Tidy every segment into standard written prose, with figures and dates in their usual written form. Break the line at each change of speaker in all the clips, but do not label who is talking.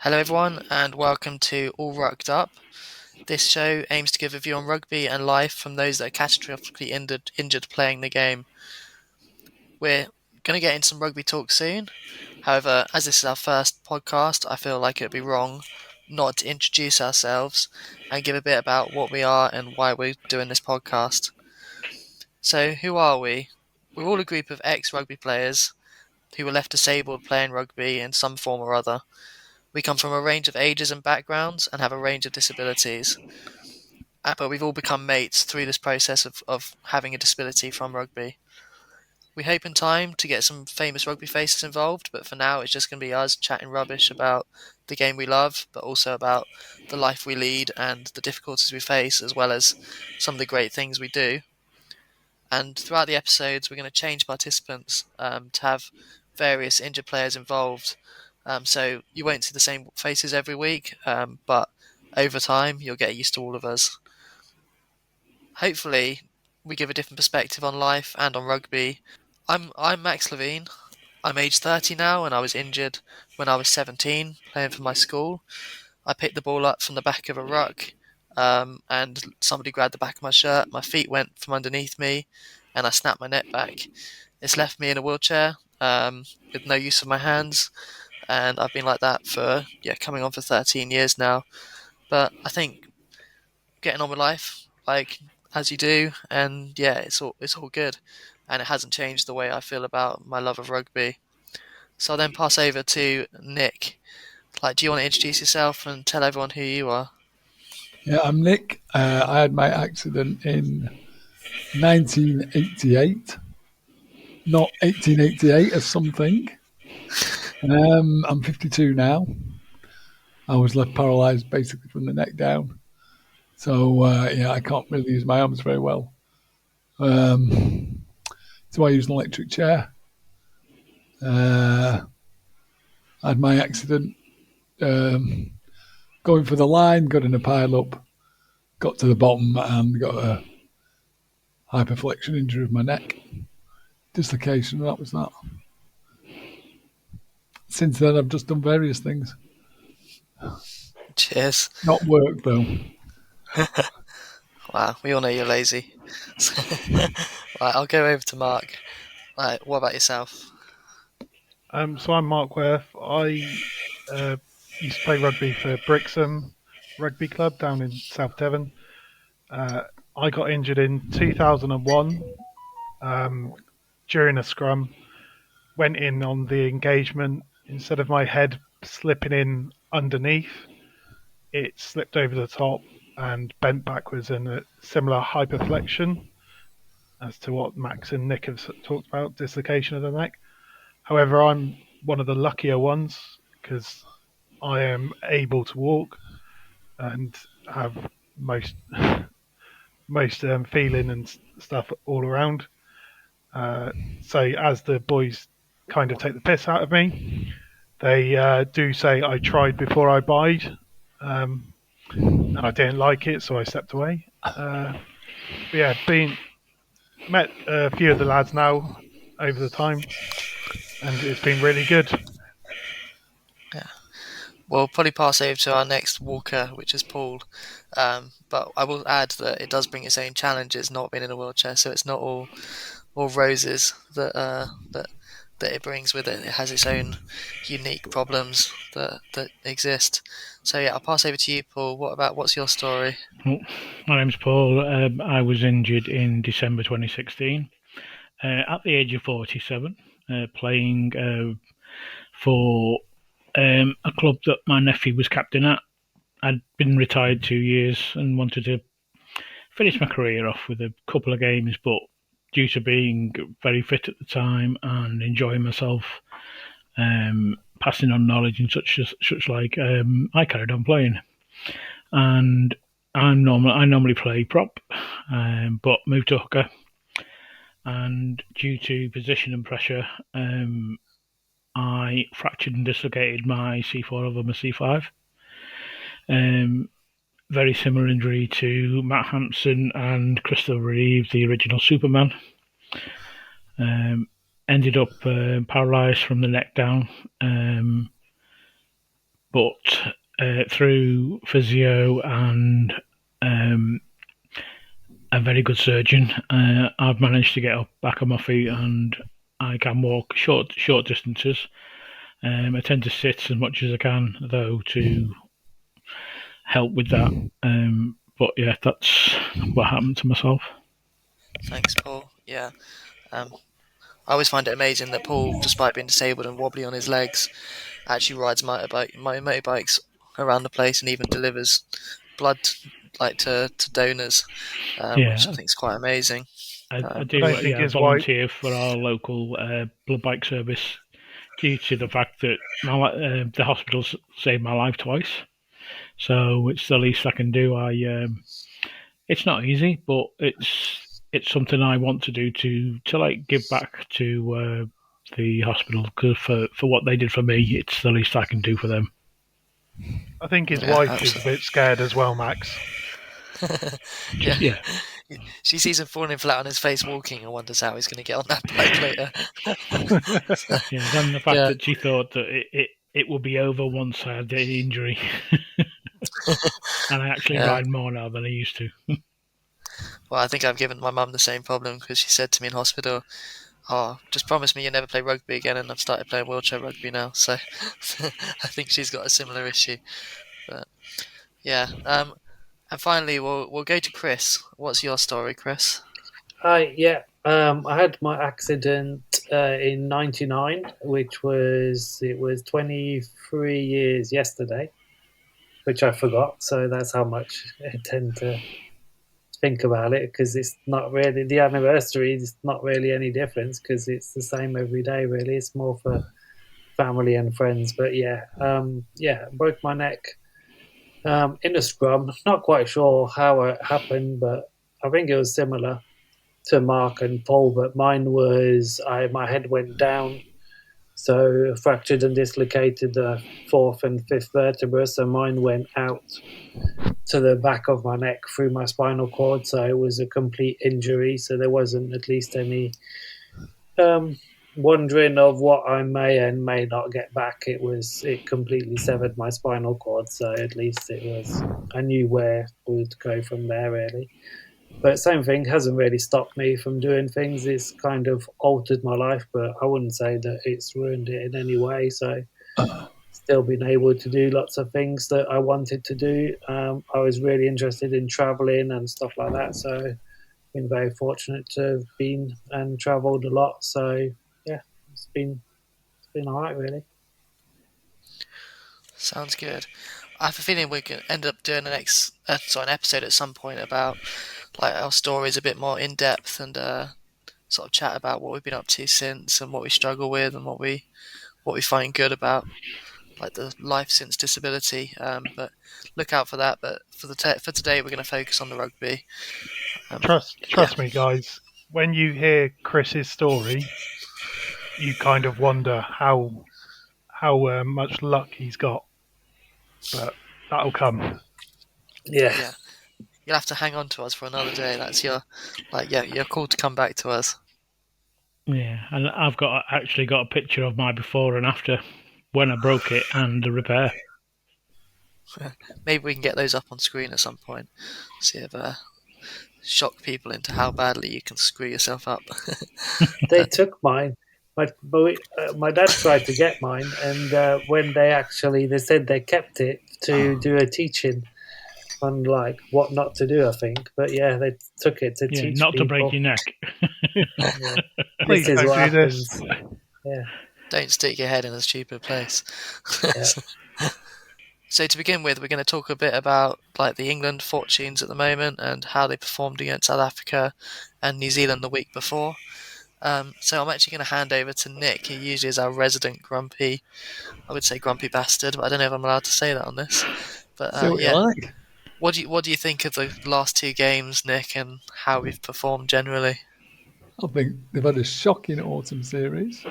Hello, everyone, and welcome to All Rucked Up. This show aims to give a view on rugby and life from those that are catastrophically injured playing the game. We're going to get into some rugby talk soon. However, as this is our first podcast, I feel like it would be wrong not to introduce ourselves and give a bit about what we are and why we're doing this podcast. So, who are we? We're all a group of ex-rugby players who were left disabled playing rugby in some form or other. We come from a range of ages and backgrounds and have a range of disabilities. But we've all become mates through this process of having a disability from rugby. We hope in time to get some famous rugby faces involved, but for now it's just going to be us chatting rubbish about the game we love, but also about the life we lead and the difficulties we face, as well as some of the great things we do. And throughout the episodes, we're going to change participants to have various injured players involved. So you won't see the same faces every week, but over time you'll get used to all of us. Hopefully, we give a different perspective on life and on rugby. I'm Max Levine. I'm age 30 now, and I was injured when I was 17 playing for my school. I picked the ball up from the back of a ruck, and somebody grabbed the back of my shirt. My feet went from underneath me, and I snapped my neck back. It's left me in a wheelchair with no use of my hands, and I've been like that for coming on for 13 years now. But I think getting on with life, like as you do, and it's all good, and it hasn't changed the way I feel about my love of rugby. So I'll then pass over to Nick. Like, do you want to introduce yourself and tell everyone who you are?
Yeah, I'm Nick. I had my accident in 1988, not 1888 as some think. I'm 52 now. I was left paralysed basically from the neck down. So, I can't really use my arms very well. So I use an electric chair. I had my accident going for the line, got in a pile up, got to the bottom and got a hyperflexion injury of my neck. Dislocation, and that was that. Since then, I've just done various things.
Cheers.
Not work, though.
Wow, we all know you're lazy. Right, I'll go over to Mark. Right, what about yourself?
So I'm Mark Worth. I used to play rugby for Brixham Rugby Club down in South Devon. I got injured in 2001 during a scrum. Went in on the engagement. Instead of my head slipping in underneath, it slipped over the top and bent backwards in a similar hyperflexion as to what Max and Nick have talked about, dislocation of the neck. However, I'm one of the luckier ones because I am able to walk and have most feeling and stuff all around. So as the boys kind of take the piss out of me, they do say I tried before I bide, and I didn't like it, so I stepped away. Met a few of the lads now over the time, and it's been really good.
Yeah, we'll probably pass over to our next walker, which is Paul. But I will add that it does bring its own challenges, not being in a wheelchair. So it's not all roses that it brings with it. It has its own unique problems that exist. So yeah, I'll pass over to you, Paul. What's your story?
Well, my name's Paul. I was injured in December 2016 at the age of 47, playing for a club that my nephew was captain at. I'd been retired 2 years and wanted to finish my career off with a couple of games, but due to being very fit at the time and enjoying myself, passing on knowledge and such like, I carried on playing. And I normally play prop, but moved to hooker. And due to position and pressure, I fractured and dislocated my C4 over my C5. Very similar injury to Matt Hampson and Christopher Reeve, the original Superman. Ended up paralysed from the neck down. but through physio and um, a very good surgeon, I've managed to get up back on my feet and I can walk short distances. I tend to sit as much as I can though to help with that. But yeah, that's what happened to myself.
Thanks, Paul. Yeah. Um, I always find it amazing that Paul, despite being disabled and wobbly on his legs, actually rides motorbikes around the place and even delivers blood like to donors, which I
Yeah,
think is quite amazing.
I
I
do.
don't think
Yeah,
his wife.
volunteer for our local blood bike service due to the fact that the hospital saved my life twice. So it's the least I can do. It's not easy, but it's something I want to do to like give back to the hospital because for what they did for me, it's the least I can do for them.
I think his
Yeah,
wife is a
absolutely.
bit scared as well, Max.
Yeah,
Just yeah,
she sees him falling flat on his face walking and wonders how he's going to get on that bike later.
yeah. Then the fact
Yeah,
that she thought that it would be over once I had the injury, and I actually
yeah.
ride more now than I used to.
Well, I think I've given my mum the same problem because she said to me in hospital, "Oh, just promise me you never play rugby again," and I've started playing wheelchair rugby now. So I think she's got a similar issue. But yeah, and finally we'll go to Chris. What's your story, Chris?
Hi, yeah. I had my accident in '99, which was 23 years yesterday, which I forgot. So that's how much I tend to think about it because it's not really the anniversary. It's not really any difference because it's the same every day. Really, it's more for family and friends. But yeah, yeah, broke my neck in a scrum. Not quite sure how it happened, but I think it was similar to Mark and Paul, but mine was my head went down, so fractured and dislocated the fourth and fifth vertebra. So mine went out to the back of my neck through my spinal cord. So it was a complete injury. So there wasn't at least any um, wondering of what I may and may not get back. It completely severed my spinal cord. So at least it was I knew where would go from there really. But same thing hasn't really stopped me from doing things. It's kind of altered my life, but I wouldn't say that it's ruined it in any way. So still been able to do lots of things that I wanted to do. I was really interested in traveling and stuff like that. So been very fortunate to have been and travelled a lot. So yeah, it's been all right really.
Sounds good. I have a feeling we can end up doing an episode at some point about like our stories a bit more in depth and sort of chat about what we've been up to since and what we struggle with and what we find good about like the life since disability. But look out for that. But for today, we're going to focus on the rugby. Um, yeah,
Trust me, guys. When you hear Chris's story, you kind of wonder how much luck he's got, but that'll come.
Yeah,
yeah. You'll have to hang on to us for another day. That's your yeah. You're called to come back to us.
Yeah, and I've actually got a picture of my before and after when I broke it and the repair.
Maybe we can get those up on screen at some point. See if shock people into how badly you can screw yourself up.
they
But
took mine. My dad tried to get mine, and when they said they kept it to do a teaching on like what not to do, I think. But yeah, they took it to
Yeah,
teach
not to break
people.
your neck.
Yeah, this
Please
is
don't
what
do this.
happens. Yeah,
don't stick your head in a stupid place.
yeah.
So to begin with, we're going to talk a bit about like the England fortunes at the moment and how they performed against South Africa and New Zealand the week before. So I'm actually going to hand over to Nick, who usually is our resident grumpy, I would say grumpy bastard, but I don't know if I'm allowed to say that on this. But
Say what you
yeah,
like.
what do you think of the last two games, Nick, and how we've performed generally?
I think they've had a shocking autumn series.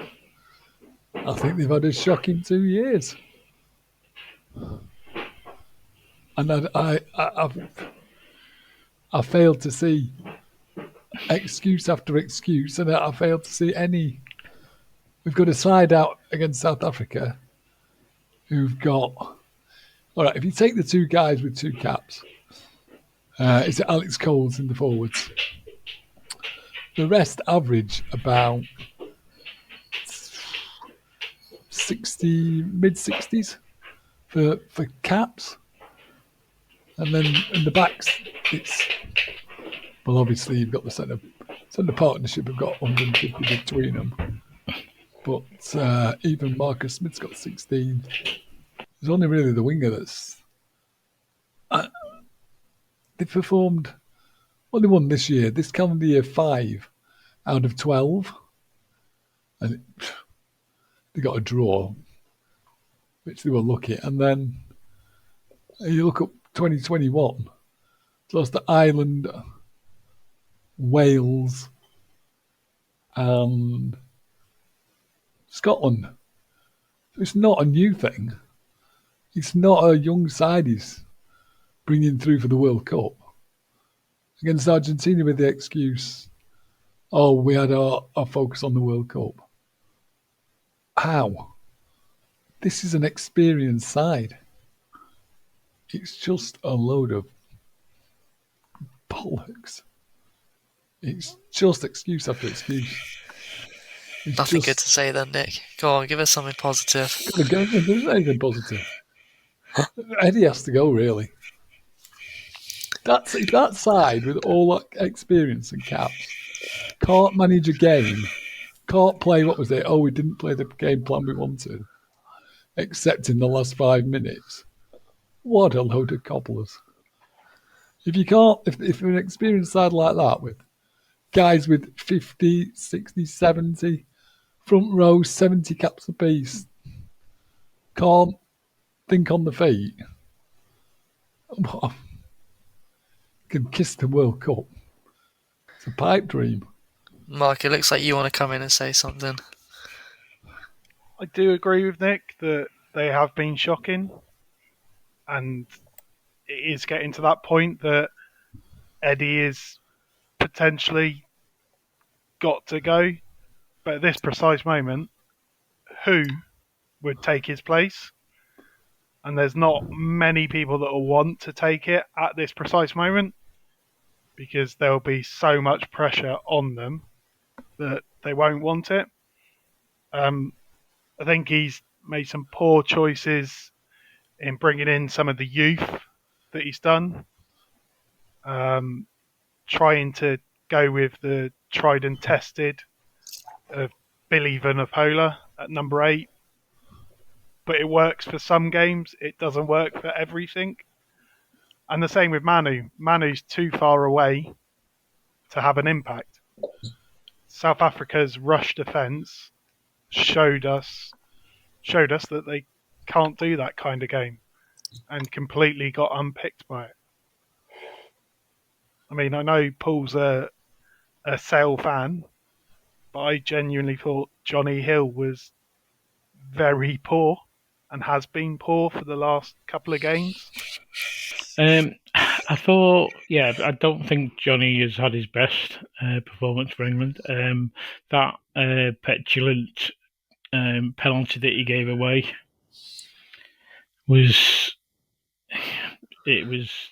I think they've had a shocking 2 years. And I failed to see excuse after excuse, and I failed to see any. We've got a side out against South Africa who've got All right, if you take the two guys with two caps, it's Alex Coles in the forwards. The rest average about 60, mid 60s for caps. And then in the backs, it's, well, obviously you've got the centre partnership have got 150 between them. But even Marcus Smith's got 16. There's only really the winger that's. They performed. Well, they won this year, this calendar year, 5 out of 12. And they got a draw, which they were lucky. And then you look up 2021, lost to Ireland, Wales, and Scotland. It's not a new thing. It's not a young side he's bringing through for the World Cup. Against Argentina with the excuse, oh, we had our focus on the World Cup. How? This is an experienced side. It's just a load of bollocks. It's just excuse after excuse. It's
Nothing
just
good to say then, Nick. Go on, give us something positive.
there's anything positive. Eddie has to go, really. That side with all that experience and caps can't manage a game, can't play, what was it? Oh, we didn't play the game plan we wanted, except in the last 5 minutes. What a load of cobblers. If you can't, if an experienced side like that with guys with 50, 60, 70, front row, 70 caps apiece, can't think on the feet, can kiss the World Cup. It's a pipe dream.
Mark, it looks like you want to come in and say something.
I do agree with Nick that they have been shocking, and it is getting to that point that Eddie is potentially got to go. But at this precise moment, who would take his place? And there's not many people that will want to take it at this precise moment because there will be so much pressure on them that they won't want it. I think he's made some poor choices in bringing in some of the youth that he's done. Trying to go with the tried and tested of Billy Vanapola at number 8. But it works for some games, it doesn't work for everything. And the same with Manu. Manu's too far away to have an impact. South Africa's rush defence showed us that they can't do that kind of game and completely got unpicked by it. I mean, I know Paul's a Sale fan, but I genuinely thought Johnny Hill was very poor and has been poor for the last couple of games.
I thought, yeah, I don't think Johnny has had his best performance for England. That petulant penalty that he gave away was,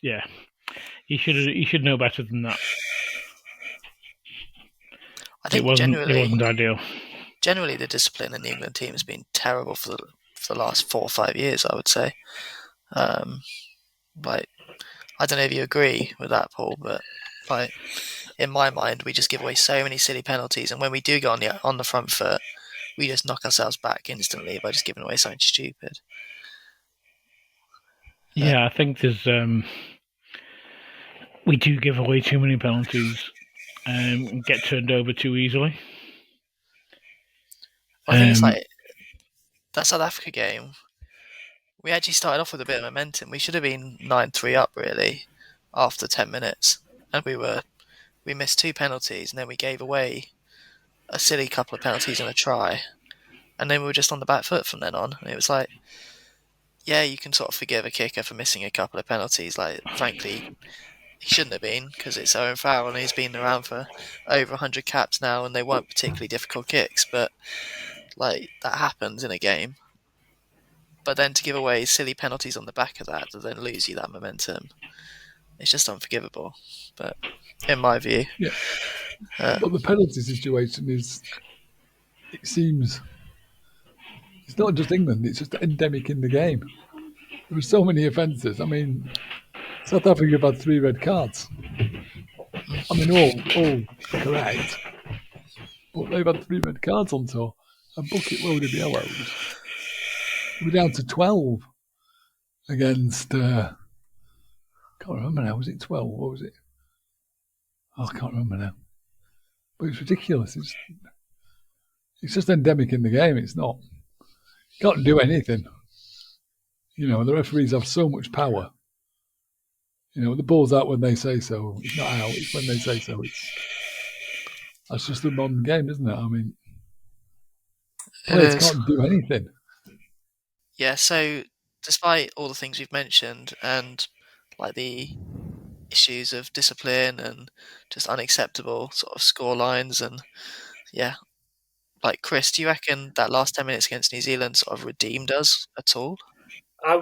yeah. He should know better than that.
I think
it wasn't ideal.
Generally, the discipline in the England team has been terrible for the last 4 or 5 years, I would say. Like, I don't know if you agree with that, Paul, but like in my mind, we just give away so many silly penalties, and when we do go on the front foot, we just knock ourselves back instantly by just giving away something stupid.
Yeah, I think there's we do give away too many penalties and get turned over too easily.
I think it's like that South Africa game. We actually started off with a bit of momentum. We should have been 9-3 up really after 10 minutes, and we missed 2 penalties, and then we gave away a silly couple of penalties and a try, and then we were just on the back foot from then on. And it was like, yeah, you can sort of forgive a kicker for missing a couple of penalties. Like, frankly, he shouldn't have been because it's Owen Farrell and he's been around for over 100 caps now, and they weren't particularly difficult kicks. But like that happens in a game. but then to give away silly penalties on the back of that then lose you that momentum, it's just unforgivable. But in my view,
Yeah. But the penalty situation is, it seems, it's not just England, it's just endemic in the game. There were so many offences. I mean, South Africa have had 3 red cards. I mean, all correct, but they've had 3 red cards on tour. A bucket load of yellows. We're down to 12 against, can't remember now, was it 12? What was it? Oh, I can't remember now. But it's ridiculous. It's just endemic in the game. It's not, can't do anything. You know, the referees have so much power. You know, the ball's out when they say so. It's not out, it's when they say so. That's just the modern game, isn't it? I mean,
it
players
is.
can't do anything.
Yeah, so despite all the things we've mentioned and like the issues of discipline and just unacceptable sort of score lines and yeah, like Chris, do you reckon that last 10 minutes against New Zealand sort of redeemed us at all?
I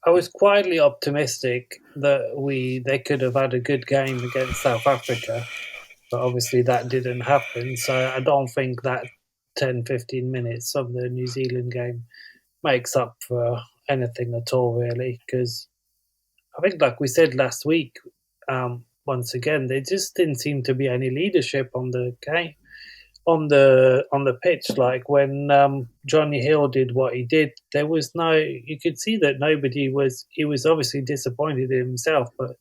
I was quietly optimistic that they could have had a good game against South Africa, but obviously that didn't happen. So I don't think that 10-15 minutes of the New Zealand game makes up for anything at all, really. Because I think, like we said last week, once again, there just didn't seem to be any leadership on the game, on the pitch. Like when Johnny Hill did what he did, there was no. You could see that nobody was. He was obviously disappointed in himself, but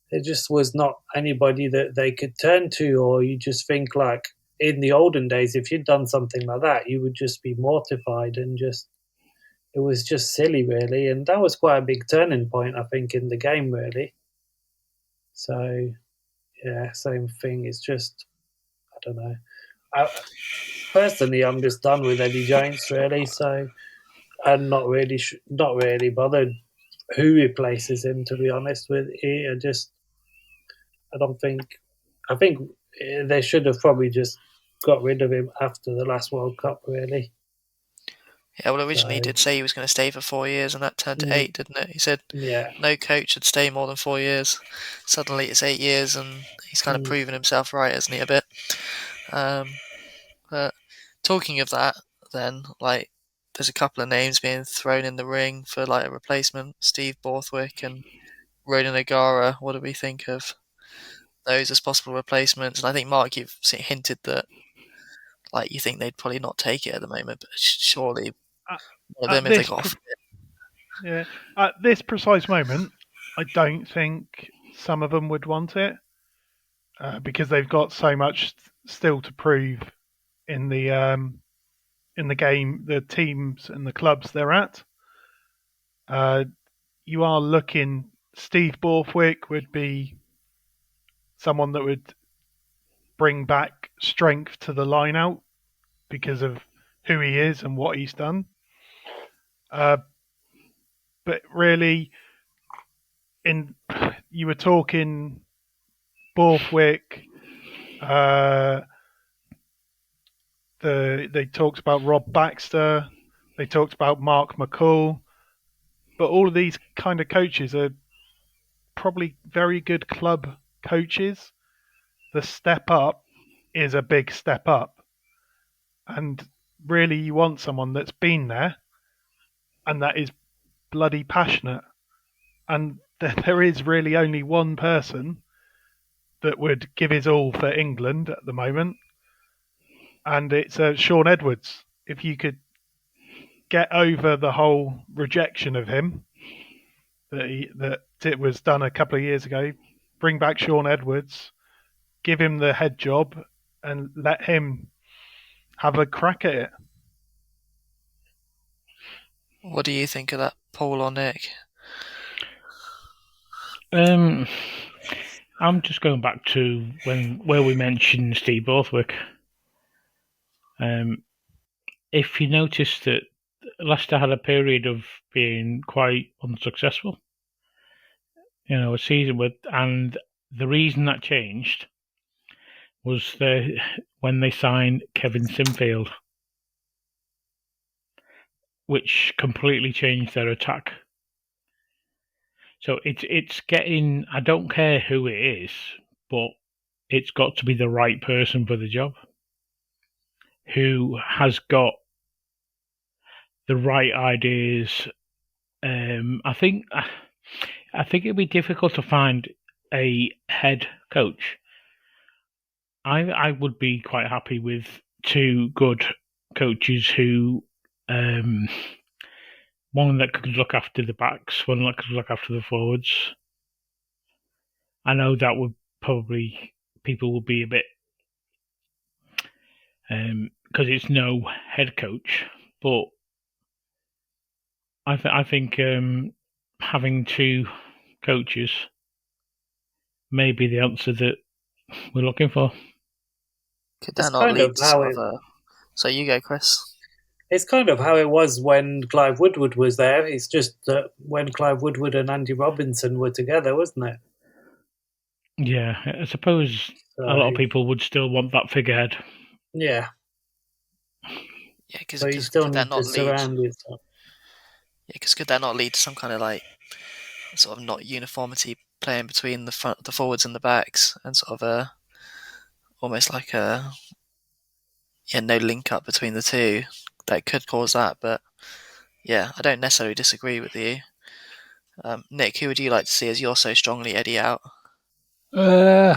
there just was not anybody that they could turn to. Or you just think like in the olden days, if you'd done something like that, you would just be mortified and just. It was just silly, really, and that was quite a big turning point, I think, in the game, really. So yeah, same thing. It's just I don't know. I, personally, I'm just done with Eddie Jones, really. So I'm not really bothered who replaces him. To be honest with you, I don't think. I think they should have probably just got rid of him after the last World Cup, really.
Yeah, well, originally he
So
did say he was going to stay for 4 years, and that turned to
mm,
8, didn't it? He said
yeah,
no coach should stay more than 4 years. Suddenly it's 8 years, and he's kind of
mm,
proven himself right, hasn't he, a bit? Um, but talking of that, then, like, there's a couple of names being thrown in the ring for like a replacement: Steve Borthwick and Ronan O'Gara. What do we think of those as possible replacements? And I think Mark, you've hinted that like you think they'd probably not take it at the moment, but surely
At,
one of
at
them, if they
this
got off.
yeah, at this precise moment, I don't think some of them would want it because they've got so much still to prove in the game, the teams and the clubs they're at. Uh, you are looking. Steve Borthwick would be someone that would bring back strength to the line out because of who he is and what he's done. Uh, but really, in you were talking Borthwick. Uh, they talked about Rob Baxter. They talked about Mark McCall. But all of these kind of coaches are probably very good club coaches. The step up is a big step up. And really, you want someone that's been there and that is bloody passionate. And there is really only one person that would give his all for England at the moment, and it's Sean Edwards. If you could get over the whole rejection of him that it was done a couple of years ago, bring back Sean Edwards, give him the head job, and let him have a crack at it.
What do you think of that, Paul or Nick?
I'm just going back to where we mentioned Steve Borthwick. If you notice that Leicester had a period of being quite unsuccessful, a season and the reason that changed was when they signed Kevin Sinfield. which completely changed their attack. So it's getting. I don't care who it is, but it's got to be the right person for the job, who has got the right ideas. I think it'd be difficult to find a head coach. I would be quite happy with two good coaches who, um, one that could look after the backs, one that could look after the forwards. I know that would probably people would be a bit because it's no head coach, but I think having two coaches may be the answer that we're looking for.
Could
It's
that not
kind
lead
of
to
how
sort
it
of a? So you go, Chris.
it's kind of how it was when Clive Woodward was there. It's just that when Clive Woodward and Andy Robinson were together, wasn't it?
Yeah, I suppose a lot of
So
people would still want that figurehead.
yeah,
Yeah,
so you still
could that
need to
not lead?
surround yourself.
Yeah, because could that not lead to some kind of like sort of not uniformity playing between the forwards and the backs, and sort of a almost like a no link up between the two that could cause that. But yeah, I don't necessarily disagree with you. Nick, who would you like to see as you're so strongly Eddie out?
Uh,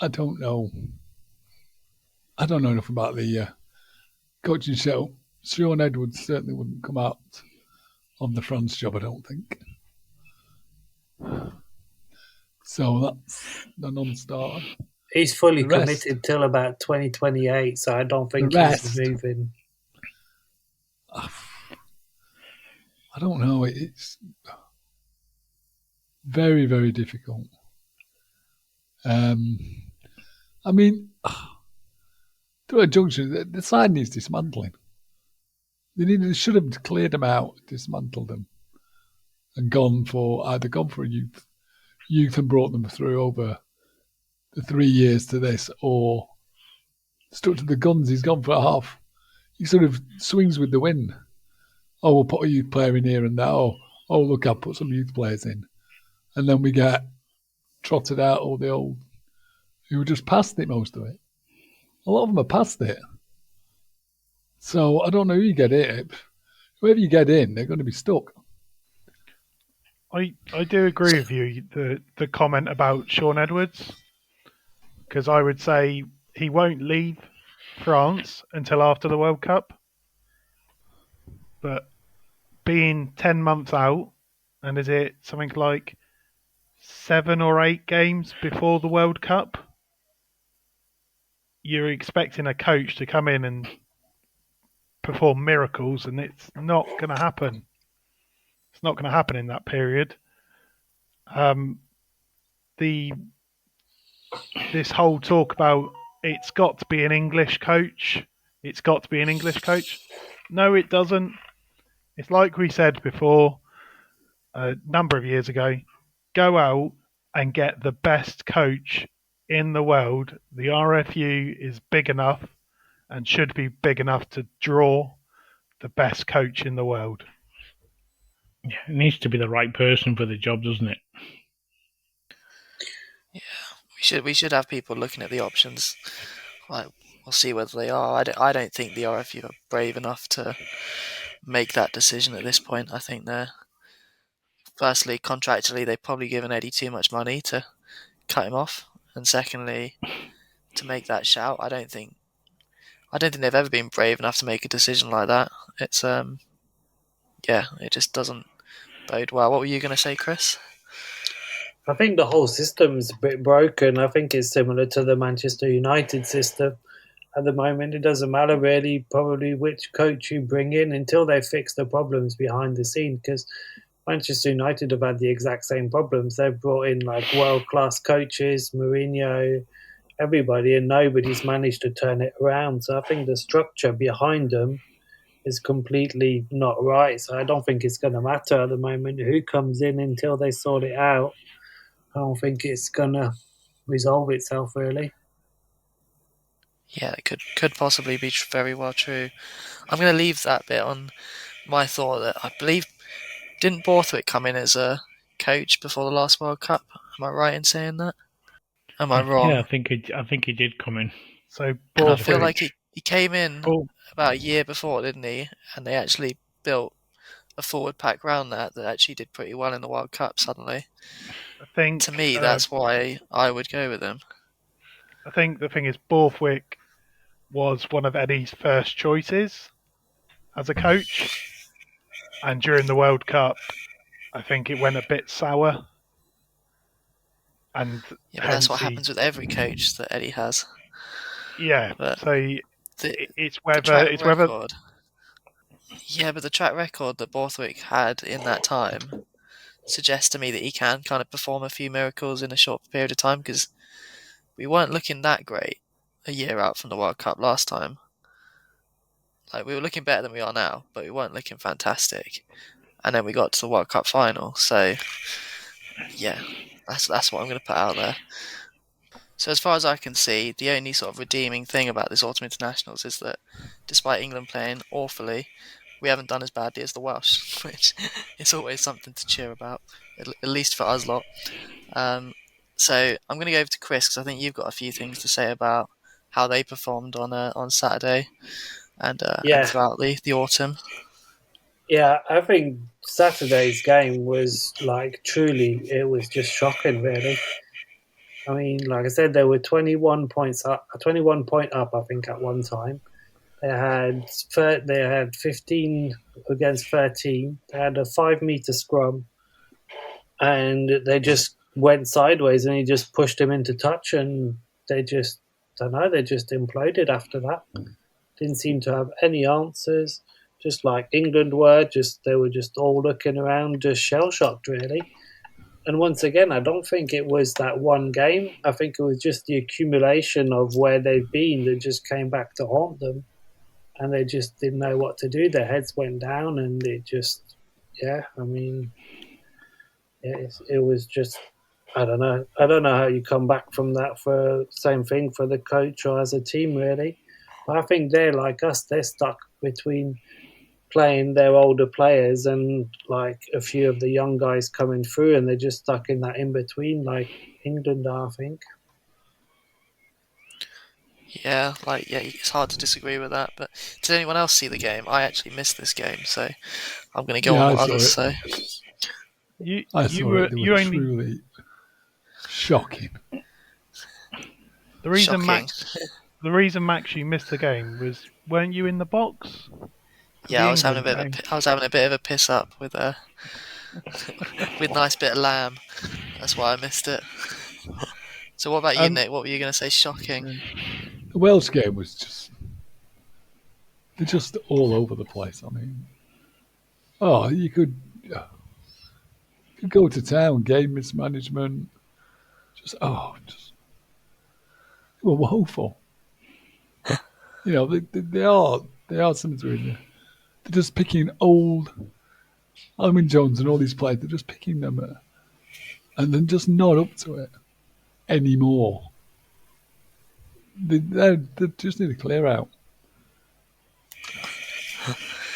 I don't know. I don't know enough about the coaching show. Sean Edwards certainly wouldn't come out on the France job, I don't think. So that's a non-starter.
He's fully
The rest,
committed till about 2028, so I don't
the
think he's
rest,
moving.
I don't know. It's very, very difficult. Um, I mean, through a junction, the side needs dismantling. They should have cleared them out, dismantled them, and gone for a youth and brought them through over the 3 years to this, or stuck to the guns. He's gone for half. He sort of swings with the wind. Oh, we'll put a youth player in here and there. Oh, look, I'll put some youth players in, and then we get trotted out all the old who were just past it. Most of it, a lot of them are past it. So I don't know who you get in. Whoever you get in, they're going to be stuck.
I do agree with you, the comment about Sean Edwards, because I would say he won't leave France until after the World Cup. But being 10 months out, and is it something like 7 or 8 games before the World Cup, you're expecting a coach to come in and perform miracles, and it's not going to happen. It's not going to happen in that period. Um, the this whole talk about it's got to be an English coach. It's got to be an English coach. No, it doesn't. It's like we said before a number of years ago. Go out and get the best coach in the world. The RFU is big enough and should be big enough to draw the best coach in the world.
Yeah, it needs to be the right person for the job, doesn't it?
Yeah, we should have people looking at the options. Like, we'll see whether they are. I don't think the RFU are brave enough to make that decision at this point. I think they're firstly contractually they've probably given Eddie too much money to cut him off, and secondly to make that shout. I don't think they've ever been brave enough to make a decision like that. It's yeah, it just doesn't bode well. What were you going to say, Chris?
I think the whole system's a bit broken. I think it's similar to the Manchester United system. At the moment, it doesn't matter really probably which coach you bring in until they fix the problems behind the scene, because Manchester United have had the exact same problems. They've brought in like world class coaches, Mourinho, everybody, and nobody's managed to turn it around. So I think the structure behind them is completely not right. So I don't think it's going to matter at the moment who comes in until they sort it out. I don't think it's going to resolve itself really.
Yeah, it could possibly be very well true. I'm going to leave that bit on my thought that I believe didn't Borthwick come in as a coach before the last World Cup? Am I right in saying that? Am I
Yeah,
wrong?
I think he did come in.
So
And I feel like
Borthwick,
he came in
Bor-
about a year before, didn't he? And they actually built a forward pack round that actually did pretty well in the World Cup suddenly.
I
To
think
me, that's why I would go with him.
I think the thing is Borthwick was one of Eddie's first choices as a coach, and during the World Cup, I think it went a bit sour, and
Yeah, but that's
hence
what happens with every coach that Eddie has.
yeah.
But
So
the
it's
the
whether
track
it's whether
record, yeah, but the track record that Borthwick had in that time suggests to me that he can kind of perform a few miracles in a short period of time because we weren't looking that great a year out from the World Cup last time. Like we were looking better than we are now, but we weren't looking fantastic. And then we got to the World Cup final. So yeah, that's what I'm going to put out there. So as far as I can see, the only sort of redeeming thing about this autumn internationals is that despite England playing awfully, we haven't done as badly as the Welsh, which is always something to cheer about, at least for us lot. Um, so I'm going to go over to Chris because I think you've got a few things to say about how they performed on Saturday and
Yeah,
throughout the autumn.
yeah. I think Saturday's game was like truly, it was just shocking, really. I mean, like I said, they were 21 points up, a 21 point up, I think, at one time. They had 15 against 13. They had a 5 meter scrum, and they just went sideways, and he just pushed him into touch, and they just don't know. They just imploded after that. Didn't seem to have any answers. Just like England were, just they were just all looking around, just shell shocked, really. And once again, I don't think it was that one game. I think it was just the accumulation of where they've been that just came back to haunt them, and they just didn't know what to do. Their heads went down, and it just, yeah. I mean, it was just, I don't know. I don't know how you come back from that for same thing for the coach or as a team, really. But I think they're like us. They're stuck between playing their older players and like a few of the young guys coming through, and they're just stuck in that in between, like England are, I think.
Yeah, it's hard to disagree with that. But did anyone else see the game? I actually missed this game, so I'm going to go
Yeah,
on
I
what
saw
others
it.
say.
I
you
saw it.
were
They were
you only
truly shocking.
the reason
Shocking.
Max you missed the game was weren't you in the box for
Yeah,
the England game?
I was having a bit of a piss up with with a nice bit of lamb. That's why I missed it. So what about you,
Um,
Nick? What were you going to say? Shocking.
The Welsh game was just, they're just all over the place. I mean, oh, you could go to town, game mismanagement, just they were woeful. You know, they are something to it. They're just picking old Alvin Jones and all these players. They're just picking them, and then just not up to it anymore. They just need to clear out.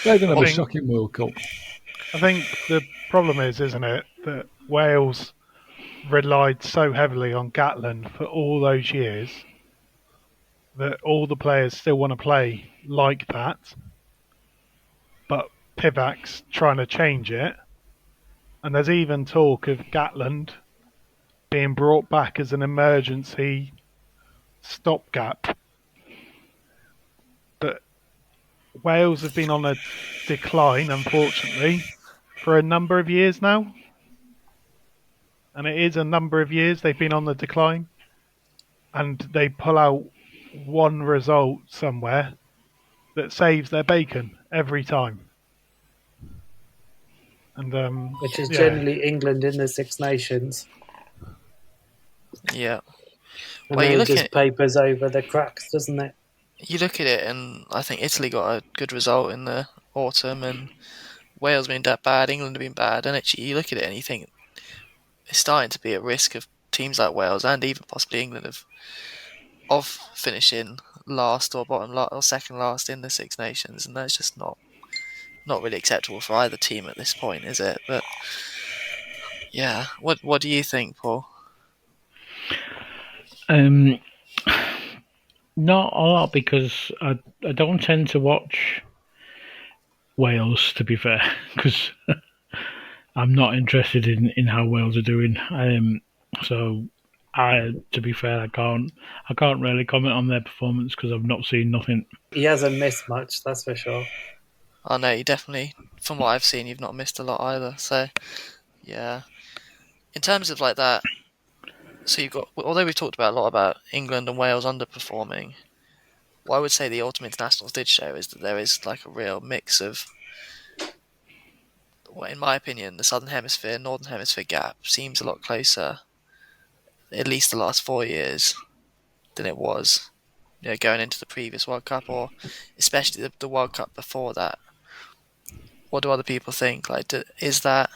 They're going to
I
have a
think
shocking World Cup.
I think the problem is, isn't it, that Wales relied so heavily on Gatland for all those years that all the players still want to play like that, but Pivac's trying to change it, and there's even talk of Gatland being brought back as an emergency stopgap. But Wales have been on a decline, unfortunately, for a number of years now, and it is a number of years they've been on the decline, and they pull out one result somewhere that saves their bacon every time. And
Which is
yeah,
generally England in the Six Nations,
Yeah.
and
Well,
then it just papers over the cracks, doesn't it?
you look at it, and I think Italy got a good result in the autumn, and Wales been that bad, England have been bad, and actually you look at it and you think it's starting to be a risk of teams like Wales and even possibly England of finishing last or or second last in the Six Nations, and that's just not really acceptable for either team at this point, is it? But yeah, what do you think, Paul?
Um, Not a lot because I don't tend to watch Wales, to be fair, because I'm not interested in how Wales are doing. So to be fair, I can't really comment on their performance because I've not seen nothing.
He hasn't missed much, that's for sure.
I know you definitely, from what I've seen, you've not missed a lot either. So yeah, in terms of like that, so you've got, although we've talked about a lot about England and Wales underperforming, what I would say the Autumn Internationals did show is that there is like a real mix of, well, in my opinion, the Southern Hemisphere Northern Hemisphere gap seems a lot closer, at least the last 4 years, than it was, going into the previous World Cup, or especially the World Cup before that. What do other people think? Like, is that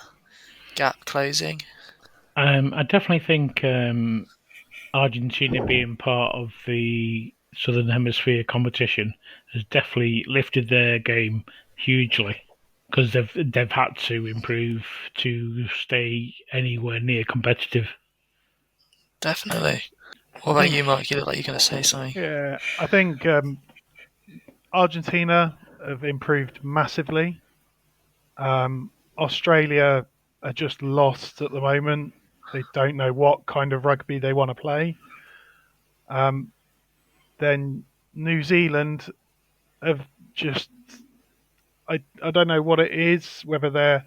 gap closing?
I definitely think Argentina being part of the Southern Hemisphere competition has definitely lifted their game hugely because they've had to improve to stay anywhere near competitive.
Definitely. What
I
about
think,
you, Mark? You look like you're going to say something.
yeah, I think Argentina have improved massively. Australia are just lost at the moment. They don't know what kind of rugby they want to play. Um, then New Zealand have just, I don't know what it is, whether they're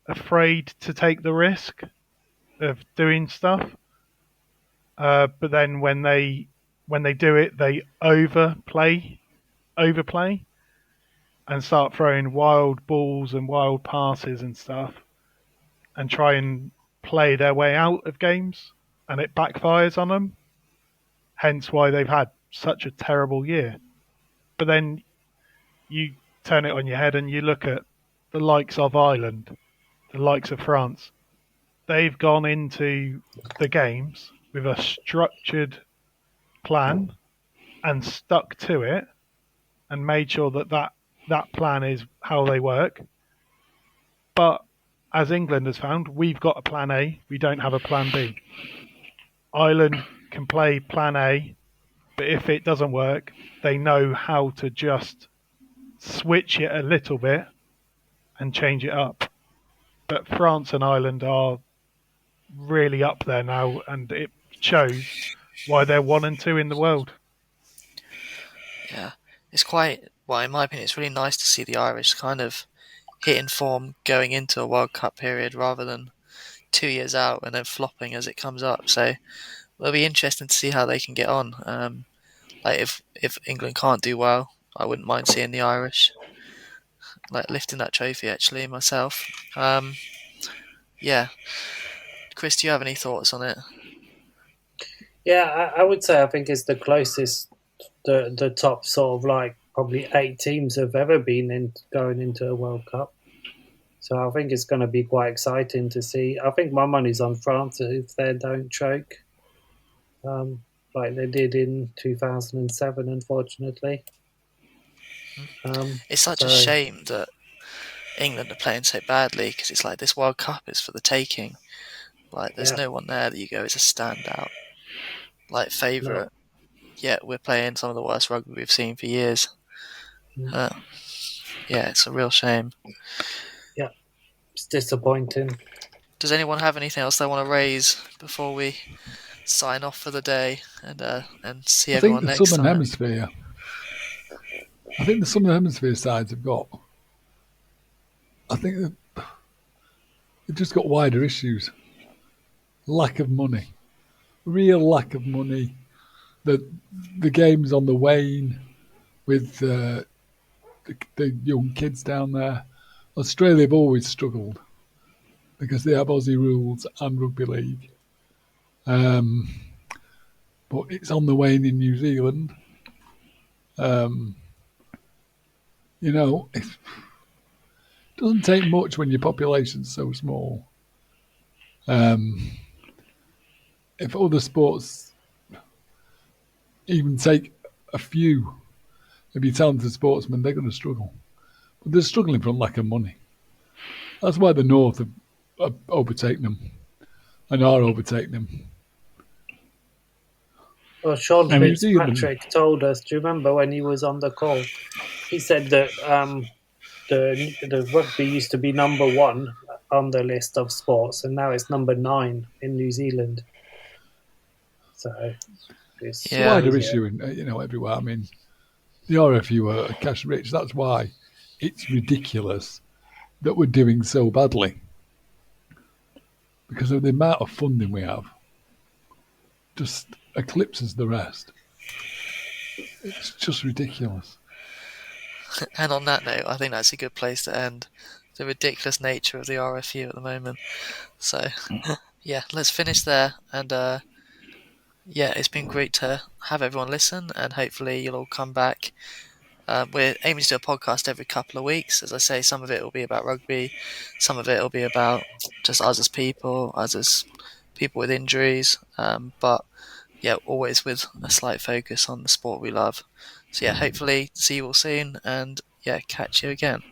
afraid to take the risk of doing stuff. But then when they do it, they overplay, and start throwing wild balls and wild passes and stuff, and try and play their way out of games, and it backfires on them. Hence why they've had such a terrible year. But then you turn it on your head and you look at the likes of Ireland, the likes of France. They've gone into the games with a structured plan and stuck to it and made sure that plan is how they work. But as England has found, we've got a plan A, we don't have a plan B. Ireland can play plan A, but if it doesn't work, they know how to just switch it a little bit and change it up. But France and Ireland are really up there now, and it shows why they're 1 and 2 in the world.
Yeah, it's quite, well, in my opinion, it's really nice to see the Irish kind of hitting form going into a World Cup period rather than 2 years out and then flopping as it comes up. So it'll be interesting to see how they can get on. Like if England can't do well, I wouldn't mind seeing the Irish like lifting that trophy actually myself. Yeah, Chris, do you have any thoughts on it?
Yeah, I would say I think it's the closest the top sort of like probably 8 teams have ever been in going into a World Cup. So I think it's going to be quite exciting to see. I think my money's on France if they don't choke, um, like they did in 2007, unfortunately.
It's such a
So
shame that England are playing so badly because it's like this World Cup is for the taking. Like, there's
yeah,
no one there that you go as a standout, like
no,
favourite. Yet we're playing some of the worst rugby we've seen for years.
mm,
Uh, yeah, it's a real shame.
yeah, it's disappointing.
Does anyone have anything else they want to raise before we sign off for the day and see
I think
everyone
the
next
Southern
time?
Hemisphere. I think the Southern Hemisphere sides have got. I think they've just got wider issues. Lack of money, real lack of money. The the game's on the wane with the young kids down there. Australia have always struggled because they have Aussie rules and rugby league. Um, but it's on the wane in New Zealand. Um, it doesn't take much when your population's so small. Um, if other sports even take a few of your talented sportsmen, they're going to struggle. But they're struggling from lack of money. That's why the North have overtaken them and are overtaking them.
Well, Sean
I
New
mean,
Zealand,
Fitzpatrick told us. Do you remember when he was on the call? He said that the rugby used to be number one on the list of sports, and now it's number 9 in New Zealand. So
it's a
it's
Yeah,
wider
crazy.
issue in everywhere. I mean, the RFU are cash rich. That's why it's ridiculous that we're doing so badly because of the amount of funding we have. Just eclipses the rest. It's just ridiculous.
and on that note, I think that's a good place to end. The ridiculous nature of the RFU at the moment. So, yeah, let's finish there. And yeah, it's been great to have everyone listen, and hopefully you'll all come back. We're aiming to do a podcast every couple of weeks. As I say, some of it will be about rugby, some of it will be about just us as people, us as people with injuries. But yeah, always with a slight focus on the sport we love. So yeah, hopefully see you all soon, and yeah, catch you again.